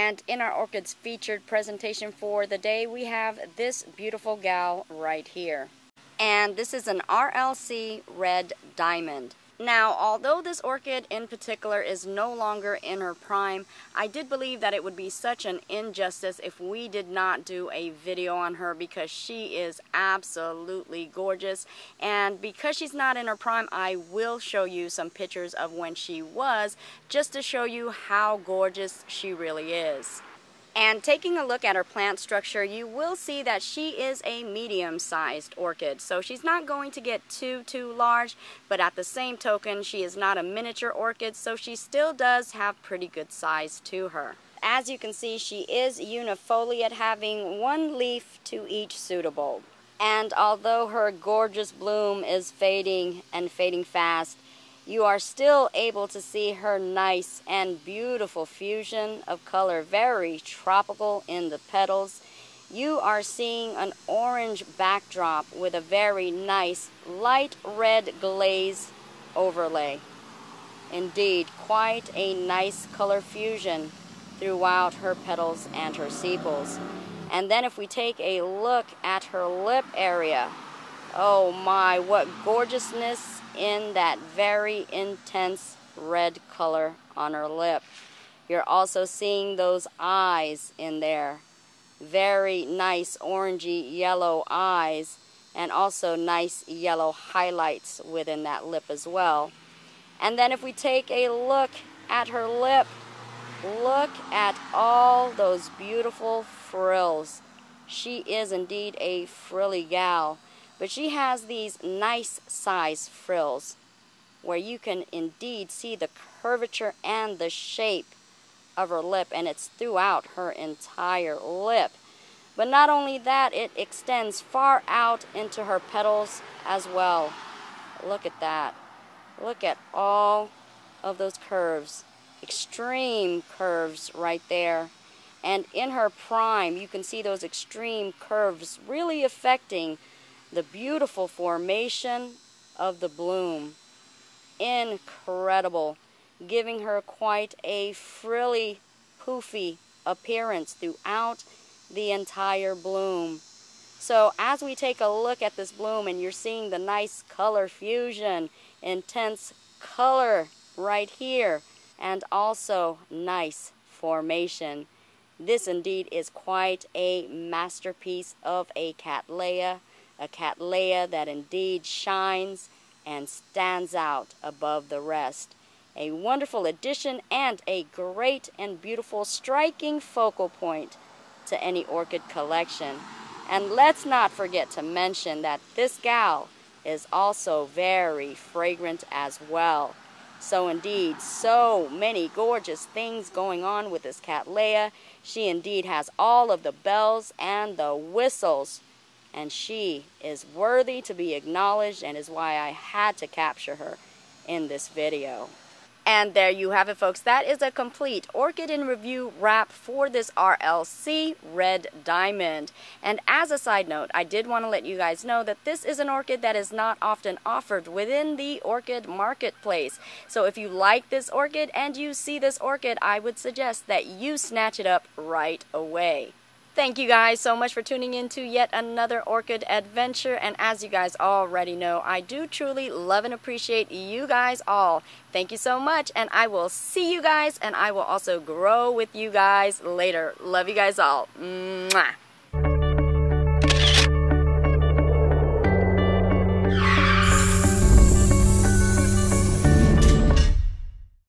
And in our orchids featured presentation for the day, we have this beautiful gal right here. And this is an RLC Red Diamond. Now, although this orchid in particular is no longer in her prime, I did believe that it would be such an injustice if we did not do a video on her, because she is absolutely gorgeous. And because she's not in her prime, I will show you some pictures of when she was, just to show you how gorgeous she really is. And taking a look at her plant structure, you will see that she is a medium-sized orchid. So she's not going to get too large, but at the same token, she is not a miniature orchid, so she still does have pretty good size to her. As you can see, she is unifoliate, having one leaf to each pseudobulb. And although her gorgeous bloom is fading and fading fast, you are still able to see her nice and beautiful fusion of color, very tropical in the petals. You are seeing an orange backdrop with a very nice light red glaze overlay. Indeed, quite a nice color fusion throughout her petals and her sepals. And then if we take a look at her lip area, oh my, what gorgeousness in that very intense red color on her lip. You're also seeing those eyes in there. Very nice orangey yellow eyes, and also nice yellow highlights within that lip as well. And then if we take a look at her lip, look at all those beautiful frills. She is indeed a frilly gal. But she has these nice size frills where you can indeed see the curvature and the shape of her lip, and it's throughout her entire lip. But not only that, it extends far out into her petals as well. Look at that. Look at all of those curves. Extreme curves right there. And in her prime, you can see those extreme curves really affecting the beautiful formation of the bloom. Incredible, giving her quite a frilly, poofy appearance throughout the entire bloom. So as we take a look at this bloom, and you're seeing the nice color fusion, intense color right here, and also nice formation. This indeed is quite a masterpiece of a Cattleya. A Cattleya that indeed shines and stands out above the rest. A wonderful addition and a great and beautiful striking focal point to any orchid collection. And let's not forget to mention that this gal is also very fragrant as well. So indeed, so many gorgeous things going on with this Cattleya. She indeed has all of the bells and the whistles. And she is worthy to be acknowledged, and is why I had to capture her in this video. And there you have it, folks. That is a complete Orchid in Review wrap for this RLC Red Diamond. And as a side note, I did want to let you guys know that this is an orchid that is not often offered within the orchid marketplace. So if you like this orchid and you see this orchid, I would suggest that you snatch it up right away. Thank you guys so much for tuning in to yet another orchid adventure, and as you guys already know, I do truly love and appreciate you guys all. Thank you so much, and I will see you guys, and I will also grow with you guys later. Love you guys all. Mwah.